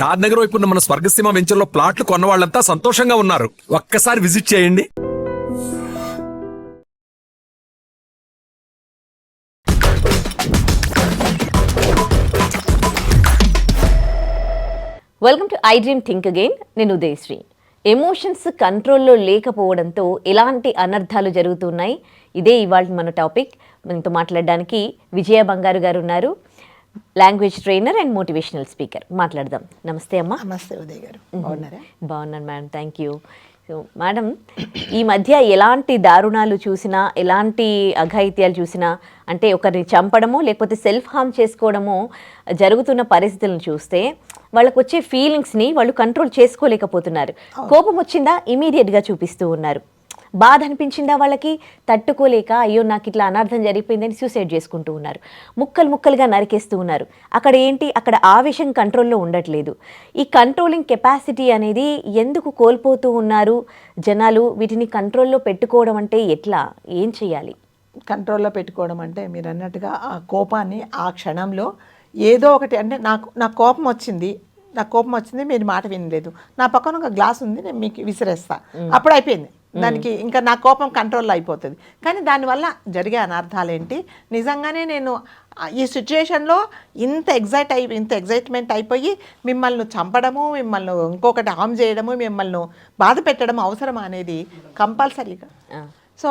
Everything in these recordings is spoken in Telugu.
షాద్ నగర్ వైపు ఉన్న మన స్వర్గసీమ వెంచర్లో ప్లాట్లు కొన్న వాళ్ళంతా సంతోషంగా ఉన్నారు. ఒక్కసారి విజిట్ చేయండి. Welcome to I dream think again. నేను ఉదయశ్రీ. ఎమోషన్స్ కంట్రోల్లో లేకపోవడంతో ఎలాంటి అనర్థాలు జరుగుతున్నాయి, ఇదే ఇవాళ మన టాపిక్. మనతో మాట్లాడడానికి విజయ బంగారు గారు ఉన్నారు, language trainer and motivational speaker. మాట్లాడదాం. నమస్తే అమ్మా. నమస్తే ఉదయ్ గారు, బాగున్నారా? బాగున్నాను madam, thank you. So madam, ఈ మధ్య ఎలాంటి దారుణాలు చూసినా, ఎలాంటి అఘాయిత్యాలు చూసినా, అంటే ఒకరిని చంపడమో లేకపోతే సెల్ఫ్ హార్మ్ చేసుకోవడమో జరుగుతున్న పరిస్థితులను చూస్తే వాళ్ళకు వచ్చే ఫీలింగ్స్ని వాళ్ళు కంట్రోల్ చేసుకోలేకపోతున్నారు. కోపం వచ్చిందా ఇమీడియట్గా చూపిస్తూ ఉన్నారు, బాధ అనిపించిందా వాళ్ళకి తట్టుకోలేక అయ్యో నాకు ఇట్లా అనర్థం జరిగిపోయిందని సూసైడ్ చేసుకుంటూ ఉన్నారు, ముక్కలు ముక్కలుగా నరికేస్తూ ఉన్నారు. అక్కడ ఏంటి, అక్కడ ఆవేశం కంట్రోల్లో ఉండట్లేదు. ఈ కంట్రోలింగ్ కెపాసిటీ అనేది ఎందుకు కోల్పోతూ ఉన్నారు జనాలు? వీటిని కంట్రోల్లో పెట్టుకోవడం అంటే ఎట్లా, ఏం చేయాలి? కంట్రోల్లో పెట్టుకోవడం అంటే మీరు అన్నట్టుగా ఆ కోపాన్ని ఆ క్షణంలో ఏదో ఒకటి, అంటే నాకు కోపం వచ్చింది, మీరు మాట వినలేదు, నా పక్కన ఒక గ్లాస్ ఉంది, నేను మీకు విసిరేస్తా, అప్పుడు అయిపోయింది. దానికి ఇంకా నా కోపం కంట్రోల్లో అయిపోతుంది. కానీ దానివల్ల జరిగే అనర్థాలు ఏంటి? నిజంగానే నేను ఈ సిచ్యుయేషన్లో ఇంత ఎగ్జైట్మెంట్ అయిపోయి మిమ్మల్ని చంపడము, మిమ్మల్ని ఇంకొకటి హామ్ చేయడము, మిమ్మల్ని బాధ పెట్టడం అవసరమా అనేది కంపల్సరీగా. సో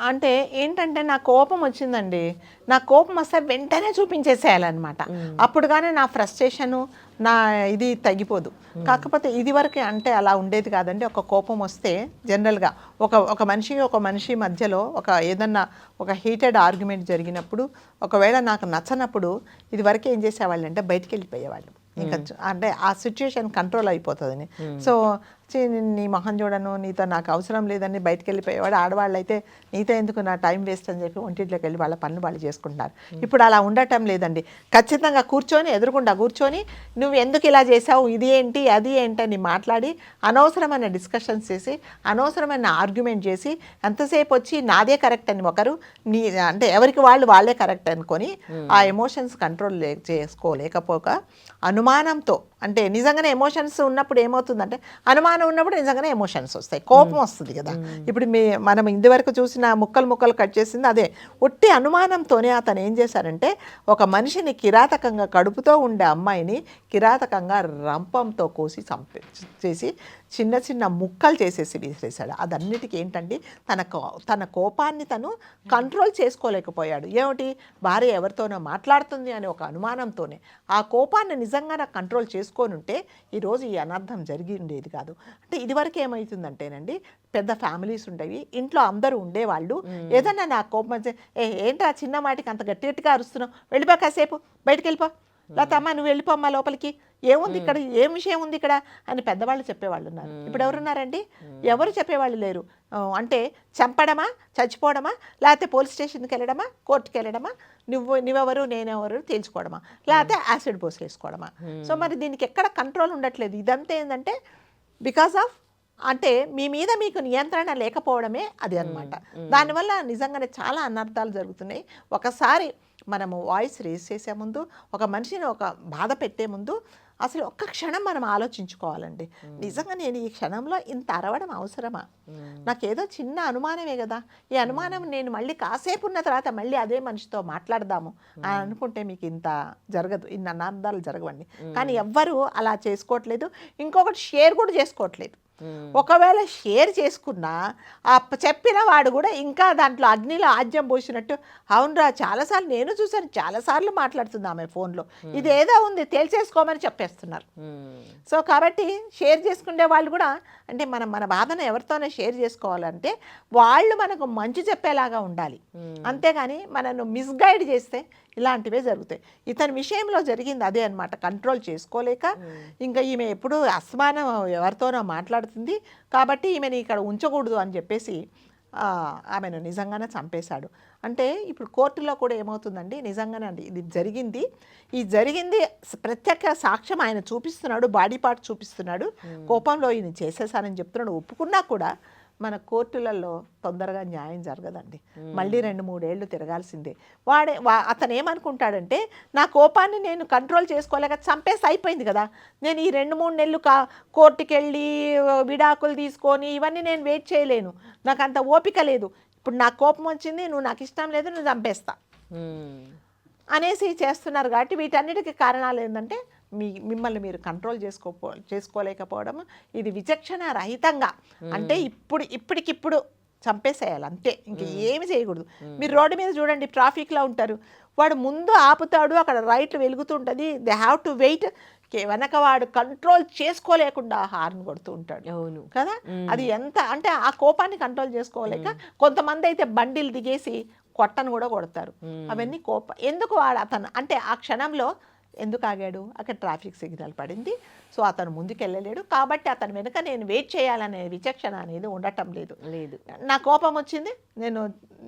అంటే ఏంటంటే నా కోపం వచ్చిందండి, నా కోపం వస్తే వెంటనే చూపించేసేయాలన్నమాట. అప్పుడు కానీ నా ఫ్రస్ట్రేషను, నా ఇది తగ్గిపోదు. కాకపోతే ఇదివరకు అంటే అలా ఉండేది కాదండి. ఒక కోపం వస్తే జనరల్గా ఒక మనిషి మధ్యలో ఏదన్నా ఒక హీటెడ్ ఆర్గ్యుమెంట్ జరిగినప్పుడు, ఒకవేళ నాకు నచ్చనప్పుడు ఇదివరకు ఏం చేసేవాళ్ళు అంటే బయటికి వెళ్ళిపోయేవాళ్ళు. ఇంకా అంటే ఆ సిచ్యుయేషన్ కంట్రోల్ అయిపోతుందని. సో నీ మొహం చూడను, నీతో నాకు అవసరం లేదని బయటకు వెళ్ళిపోయేవాడు. ఆడవాళ్ళు అయితే నీతో ఎందుకు, నా టైం వేస్ట్ అని చెప్పి ఒంటింట్లోకి వెళ్ళి వాళ్ళ పనులు వాళ్ళు చేసుకుంటున్నారు. ఇప్పుడు అలా ఉండటం లేదండి. ఖచ్చితంగా ఎదురుకుండా కూర్చొని నువ్వు ఎందుకు ఇలా చేసావు, ఇది ఏంటి అది ఏంటి అని మాట్లాడి, అనవసరమైన డిస్కషన్స్ చేసి, అనవసరమైన ఆర్గ్యుమెంట్ చేసి, ఎంతసేపు వచ్చి నాదే కరెక్ట్ అని ఒకరు అంటే ఎవరికి వాళ్ళే కరెక్ట్ అనుకొని ఆ ఎమోషన్స్ కంట్రోల్ చేసుకోలేకపోక అనుమానంతో, అంటే నిజంగానే ఎమోషన్స్ ఉన్నప్పుడు ఏమవుతుందంటే, అనుమానం ఉన్నప్పుడు నిజంగానే ఎమోషన్స్ వస్తాయి, కోపం వస్తుంది కదా. ఇప్పుడు మనం ఇంతవరకు చూసిన ముక్కలు కట్ చేసింది అదే. ఒట్టి అనుమానంతోనే అతను ఏం చేశారంటే, ఒక మనిషిని కిరాతకంగా, కడుపుతో ఉండే అమ్మాయిని కిరాతకంగా రంపంతో కోసి చేసి చిన్న చిన్న ముక్కలు చేసేసి విసిరేశాడు. అదన్నిటికీ ఏంటంటే తన కోపాన్ని తను కంట్రోల్ చేసుకోలేకపోయాడు. ఏమిటి, భార్య ఎవరితోనో మాట్లాడుతుంది అనే ఒక అనుమానంతోనే. ఆ కోపాన్ని నిజంగా నాకు కంట్రోల్ చేసుకొని ఉంటే ఈరోజు ఈ అనర్థం జరిగి ఉండేది కాదు. అంటే ఇదివరకు ఏమవుతుందంటేనండి, పెద్ద ఫ్యామిలీస్ ఉండేవి, ఇంట్లో అందరూ ఉండేవాళ్ళు. ఏదన్నా నాకు కోపం వచ్చే, ఏంటి ఆ చిన్న మాటికి అంత గట్టిగా అరుస్తున్నావు, వెళ్ళిపో, కాసేపు బయటకు వెళ్ళిపో, లేకపోతే అమ్మ నువ్వు వెళ్ళిపోమ్మా లోపలికి, ఏముంది ఇక్కడ, ఏం విషయం ఉంది ఇక్కడ అని పెద్దవాళ్ళు చెప్పేవాళ్ళు ఉన్నారు. ఇప్పుడు ఎవరున్నారండి? ఎవరు చెప్పేవాళ్ళు లేరు. అంటే చంపడమా, చచ్చిపోవడమా, లేకపోతే పోలీస్ స్టేషన్కి వెళ్ళడమా, కోర్టుకి వెళ్ళడమా, నువ్వెవరు నేనెవరు తేల్చుకోవడమా, లేకపోతే యాసిడ్ పోసేసుకోవడమా. సో మరి దీనికి ఎక్కడ కంట్రోల్ ఉండట్లేదు. ఇదంతా ఏంటంటే బికాస్ ఆఫ్, అంటే మీ మీద మీకు నియంత్రణ లేకపోవడమే అది అన్నమాట. దానివల్ల నిజంగానే చాలా అనర్థాలు జరుగుతున్నాయి. ఒకసారి మనము వాయిస్ రేస్ చేసే ముందు, ఒక మనిషిని ఒక బాధ పెట్టే ముందు అసలు ఒక్క క్షణం మనం ఆలోచించుకోవాలండి. నిజంగా నేను ఈ క్షణంలో ఇంత అరవడం అవసరమా? నాకేదో చిన్న అనుమానమే కదా, ఈ అనుమానం నేను మళ్ళీ కాసేపు ఉన్న తర్వాత మళ్ళీ అదే మనిషితో మాట్లాడదాము అని అనుకుంటే మీకు ఇంత జరగదు, ఇన్ని అనార్థాలు జరగవండి. కానీ ఎవ్వరూ అలా చేసుకోవట్లేదు. ఇంకొకటి షేర్ కూడా చేసుకోవట్లేదు. ఒకవేళ షేర్ చేసుకున్నా ఆ చెప్పిన వాడు కూడా ఇంకా దాంట్లో అగ్నిలో ఆజ్యం పోసినట్టు, అవునరా చాలాసార్లు నేను చూసాను, చాలాసార్లు మాట్లాడుతుంది ఆమె ఫోన్లో, ఇది ఏదో ఉంది తేల్చేసుకోమని చెప్పేస్తున్నారు. సో కాబట్టి షేర్ చేసుకునే వాళ్ళు కూడా, అంటే మన బాధను ఎవరితోనే షేర్ చేసుకోవాలంటే వాళ్ళు మనకు మంచి చెప్పేలాగా ఉండాలి. అంతేగాని మనను మిస్గైడ్ చేస్తే ఇలాంటివే జరుగుతాయి. ఇతని విషయంలో జరిగింది అదే అన్నమాట. కంట్రోల్ చేసుకోలేక ఇంకా ఈమె ఎప్పుడు అసమానం ఎవరితోనో మాట్లాడుతుంది కాబట్టి ఈమెను ఇక్కడ ఉంచకూడదు అని చెప్పేసి ఆమెను నిజంగానే చంపేశాడు. అంటే ఇప్పుడు కోర్టులో కూడా ఏమవుతుందండి, నిజంగానే అండి ఇది జరిగింది ప్రత్యేక సాక్ష్యం ఆయన చూపిస్తున్నాడు, బాడీ పార్ట్ చూపిస్తున్నాడు, కోపంలో ఈయన చేసేసానని చెప్తున్నాడు. ఒప్పుకున్నా కూడా మన కోర్టులలో తొందరగా న్యాయం జరగదండి. మళ్ళీ 2-3 ఏళ్ళు తిరగాల్సిందే. అతను ఏమనుకుంటాడంటే నా కోపాన్ని నేను కంట్రోల్ చేసుకోలేక చంపేసి అయిపోయింది కదా, నేను ఈ 2-3 నెలలు కోర్టుకి వెళ్ళి విడాకులు తీసుకొని ఇవన్నీ నేను వెయిట్ చేయలేను, నాకు అంత ఓపిక లేదు, ఇప్పుడు నాకు కోపం వచ్చింది, నువ్వు నాకు ఇష్టం లేదు, నువ్వు చంపేస్తా అనేసి చేస్తున్నారు. కాబట్టి వీటన్నిటికీ కారణాలు ఏంటంటే మిమ్మల్ని మీరు కంట్రోల్ చేసుకోలేకపోవడం, ఇది విచక్షణ రహితంగా, అంటే ఇప్పటికిప్పుడు చంపేసేయాలి అంతే, ఇంక ఏమి చేయకూడదు. మీరు రోడ్డు మీద చూడండి, ట్రాఫిక్లో ఉంటారు, వాడు ముందు ఆపుతాడు, అక్కడ రైట్ వెలుగుతుంటుంది, దే హ్యావ్ టు వెయిట్, వెనక వాడు కంట్రోల్ చేసుకోలేకుండా హార్న్ కొడుతూ ఉంటాడు. అవును కదా, అది ఎంత అంటే ఆ కోపాన్ని కంట్రోల్ చేసుకోలేక కొంతమంది అయితే బండిలు దిగేసి కొట్టను కూడా కొడతారు. అవన్నీ ఎందుకు అతను అంటే ఆ క్షణంలో ఎందుకు ఆగాడు, అక్కడ ట్రాఫిక్ సిగ్నల్ పడింది, సో అతను ముందుకెళ్ళలేడు, కాబట్టి అతను వెనుక నేను వెయిట్ చేయాలనే విచక్షణ అనేది ఉండటం లేదు. నా కోపం వచ్చింది,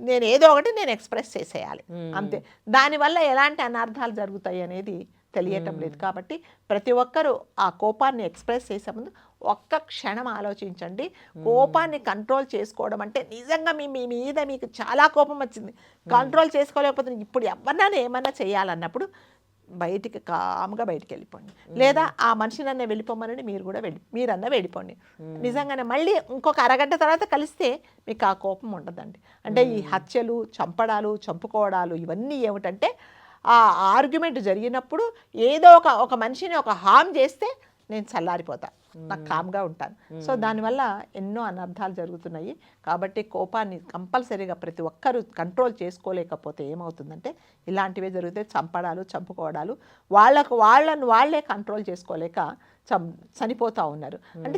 నేను ఏదో ఒకటి నేను ఎక్స్ప్రెస్ చేసేయాలి అంతే, దానివల్ల ఎలాంటి అనర్థాలు జరుగుతాయి అనేది తెలియటం లేదు. కాబట్టి ప్రతి ఒక్కరూ ఆ కోపాన్ని ఎక్స్ప్రెస్ చేసే ముందు ఒక్క క్షణం ఆలోచించండి. కోపాన్ని కంట్రోల్ చేసుకోవడం అంటే నిజంగా మీ మీద మీకు చాలా కోపం వచ్చింది, కంట్రోల్ చేసుకోలేకపోతే ఇప్పుడు ఎవరన్నా ఏమన్నా చేయాలన్నప్పుడు బయటికి కామ్గా బయటికి వెళ్ళిపోండి, లేదా ఆ మనిషినన్నా వెళ్ళిపోమని మీరన్నా వెళ్ళిపోండి. నిజంగానే మళ్ళీ ఇంకొక అరగంట తర్వాత కలిస్తే మీకు ఆ కోపం ఉండదండి. అంటే ఈ హత్యలు, చంపడాలు, చంపుకోవడాలు ఇవన్నీ ఏమిటంటే ఆ ఆర్గ్యుమెంట్ జరిగినప్పుడు ఏదో ఒక మనిషిని ఒక హామ్ చేస్తే నేను చల్లారిపోతా, నాకు కామ్గా ఉంటాను. సో దానివల్ల ఎన్నో అనర్థాలు జరుగుతున్నాయి. కాబట్టి కోపాన్ని కంపల్సరీగా ప్రతి ఒక్కరూ కంట్రోల్ చేసుకోలేకపోతే ఏమవుతుందంటే ఇలాంటివే జరుగుతాయి, చంపడాలు, చంపుకోవడాలు, వాళ్ళే కంట్రోల్ చేసుకోలేక చనిపోతూ ఉన్నారు. అంటే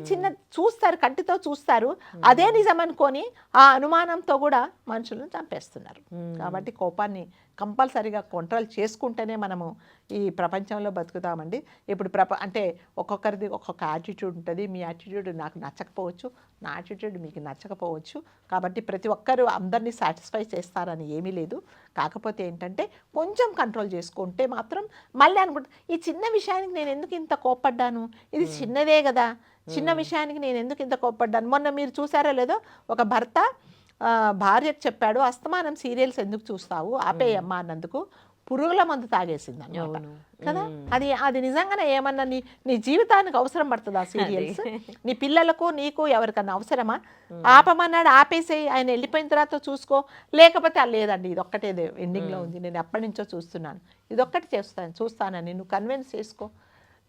చూస్తారు, కంటితో చూస్తారు, అదే నిజం అనుకొని ఆ అనుమానంతో కూడా మనుషులను చంపేస్తున్నారు. కాబట్టి కోపాన్ని కంపల్సరీగా కంట్రోల్ చేసుకుంటేనే మనము ఈ ప్రపంచంలో బతుకుతామండి. ఇప్పుడు అంటే ఒక్కొక్కరిది ఒక్కొక్క యాటిట్యూడ్ ఉంటుంది. మీ యాటిట్యూడ్ నాకు నచ్చకపోవచ్చు, నా యాటిట్యూడ్ మీకు నచ్చకపోవచ్చు. కాబట్టి ప్రతి ఒక్కరూ అందరినీ సాటిస్ఫై చేస్తారని ఏమీ లేదు. కాకపోతే ఏంటంటే కొంచెం కంట్రోల్ చేసుకుంటే మాత్రం మళ్ళీ అనుకుంటా, ఈ చిన్న విషయానికి నేను ఎందుకు ఇంత కోప్పడ్డాను, ఇది చిన్నదే కదా, చిన్న విషయానికి నేను ఎందుకు ఇంత కోప్పడ్డాను. మొన్న మీరు చూసారో లేదో, ఒక భర్త భార్యకు చెప్పాడు, అస్తమానం సీరియల్స్ ఎందుకు చూస్తావు, ఆపేయమ్మా అన్నందుకు పురుగుల మందు తాగేసింది అన్నమాట కదా. అది నిజంగానే ఏమన్నా నీ జీవితానికి అవసరం పడుతుంది ఆ సీరియల్స్, నీ పిల్లలకు నీకు ఎవరికన్నా అవసరమా? ఆపమన్నాడు, ఆపేసేయి, ఆయన వెళ్ళిపోయిన తర్వాత చూసుకో, లేకపోతే లేదండి ఇదొక్కటే ఎండింగ్లో ఉంది, నేను ఎప్పటి నుంచో చూస్తున్నాను, ఇదొక్కటి చూస్తానని నువ్వు కన్విన్స్ చేసుకో.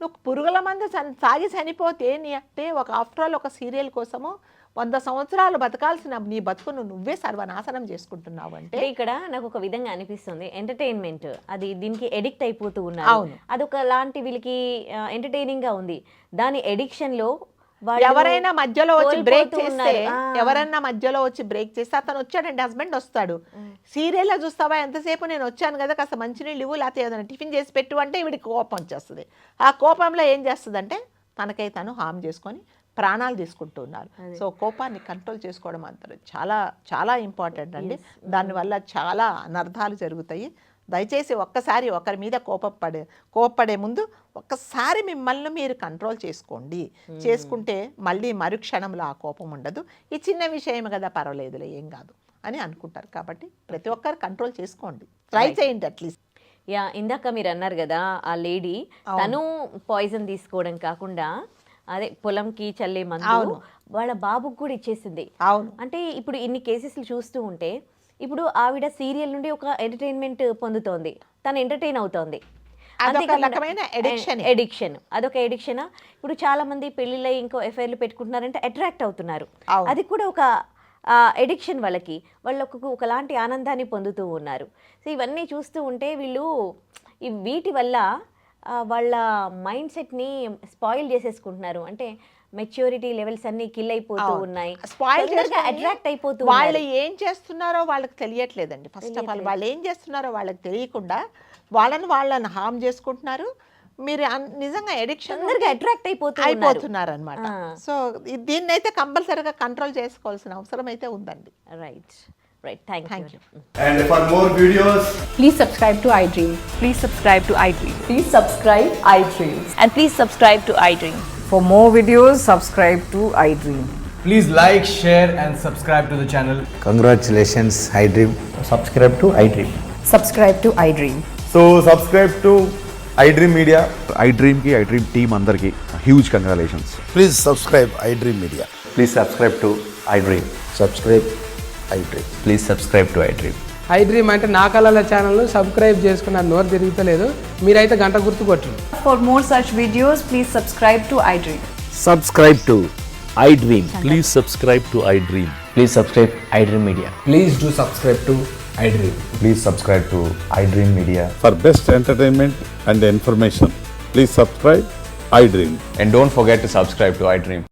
నువ్వు పురుగుల మందు తాగి చనిపోతే అంటే ఆఫ్టర్ ఆల్ ఒక సీరియల్ కోసము 100 సంవత్సరాలు బతకాల్సిన నీ బతుకును నువ్వే సర్వనాశనం చేసుకుంటున్నావు. అంటే ఇక్కడ నాకు ఒక విధంగా అనిపిస్తుంది, ఎంటర్టైన్మెంట్ అది దీనికి ఎడిక్ట్ అయిపోతూ ఉన్నారు. అదొక లాంటి వీళ్ళకి ఎంటర్టైనింగ్ గా ఉంది. దాని ఎడిక్షన్ లో ఎవరైనా మధ్యలో వచ్చి బ్రేక్ చేస్తే అతను వచ్చాడండి, హస్బెండ్ వస్తాడు, సీరియల్లో చూస్తావా ఎంతసేపు, నేను వచ్చాను కదా కాస్త మంచినీళ్ళు ఇవ్వు, లేకపోతే ఏదైనా టిఫిన్ చేసి పెట్టు అంటే వీడికి కోపం వచ్చేస్తుంది. ఆ కోపంలో ఏం చేస్తుందంటే తనకై తను హామ్ చేసుకొని ప్రాణాలు తీసుకుంటూ ఉన్నారు. సో కోపాన్ని కంట్రోల్ చేసుకోవడం అంటారు చాలా చాలా ఇంపార్టెంట్ అండి. దానివల్ల చాలా అనర్థాలు జరుగుతాయి. దయచేసి ఒక్కసారి ఒకరి మీద కోపపడే ముందు ఒక్కసారి మిమ్మల్ని మీరు కంట్రోల్ చేసుకోండి. చేసుకుంటే మళ్ళీ మరుక్షణంలో ఆ కోపం ఉండదు. ఈ చిన్న విషయం కదా, పర్వాలేదులే, ఏం కాదు అని అనుకుంటారు. కాబట్టి ప్రతి ఒక్కరు కంట్రోల్ చేసుకోండి, ట్రై చేయండి అట్లీస్ట్. ఇందాక మీరు అన్నారు కదా, ఆ లేడీ తను పాయిజన్ తీసుకోవడం కాకుండా అదే పొలంకి చల్లే మందు వాళ్ళ బాబుకు కూడా ఇచ్చేసింది. అంటే ఇప్పుడు ఇన్ని కేసెస్లు చూస్తూ ఉంటే ఇప్పుడు ఆవిడ సీరియల్ నుండి ఒక ఎంటర్టైన్మెంట్ పొందుతోంది, తను ఎంటర్టైన్ అవుతోంది. ఎడిక్షన్ అదొక ఎడిక్షన్. ఇప్పుడు చాలా మంది పెళ్లిళ్ళై ఇంకో ఎఫ్ఐఆర్లు పెట్టుకుంటున్నారంటే అట్రాక్ట్ అవుతున్నారు. అది కూడా ఒక ఎడిక్షన్, వాళ్ళకు ఒకలాంటి ఆనందాన్ని పొందుతూ ఉన్నారు. సో ఇవన్నీ చూస్తూ ఉంటే వీళ్ళు వీటి వల్ల వాళ్ళ మైండ్ సెట్ని స్పాయిల్ చేసేసుకుంటున్నారు. అంటే మెచ్యూరిటీ లెవెల్స్ అన్ని కిల్ అయిపోతూ ఉన్నాయి, అట్రాక్ట్ అయిపోతూ. వాళ్ళు ఏం చేస్తున్నారో వాళ్ళకి తెలియట్లేదండి. ఫస్ట్ ఆఫ్ ఆల్ వాళ్ళు ఏం చేస్తున్నారో వాళ్ళకి తెలియకుండా వాళ్ళని హామ్ చేసుకుంటున్నారు. మీరు నిజంగా ఎడిక్షన్ అట్రాక్ట్ అయిపోతున్నారు అనమాట. సో దీన్ని అయితే కంపల్సరీగా కంట్రోల్ చేసుకోవాల్సిన అవసరం అయితే ఉందండి. Right. Thank you. And for more videos, please subscribe to iDream. Please subscribe to iDream. Please subscribe iDream. And please subscribe to iDream. For more videos, subscribe to iDream. Please like, share, and subscribe to the channel. Congratulations, iDream. subscribe to iDream. Subscribe to iDream. So subscribe to iDream Media. iDream కి iDream టీమ్ అందరికి huge congratulations. Please subscribe iDream Media. Please subscribe to iDream. Subscribe iDream. Please subscribe to iDream. iDream అంటే నా కళల ఛానల్ను సబ్స్క్రైబ్ చేసుకున్న నోరు తిరుగుతలేదు, మీరైతే గంట గుర్తు కొట్టండి. For more such videos, please subscribe to iDream. Subscribe to iDream. Please subscribe to iDream. Please subscribe iDream Media. Please do subscribe to iDream. Please subscribe to iDream Media. For best entertainment and information please subscribe iDream. And don't forget to subscribe to iDream.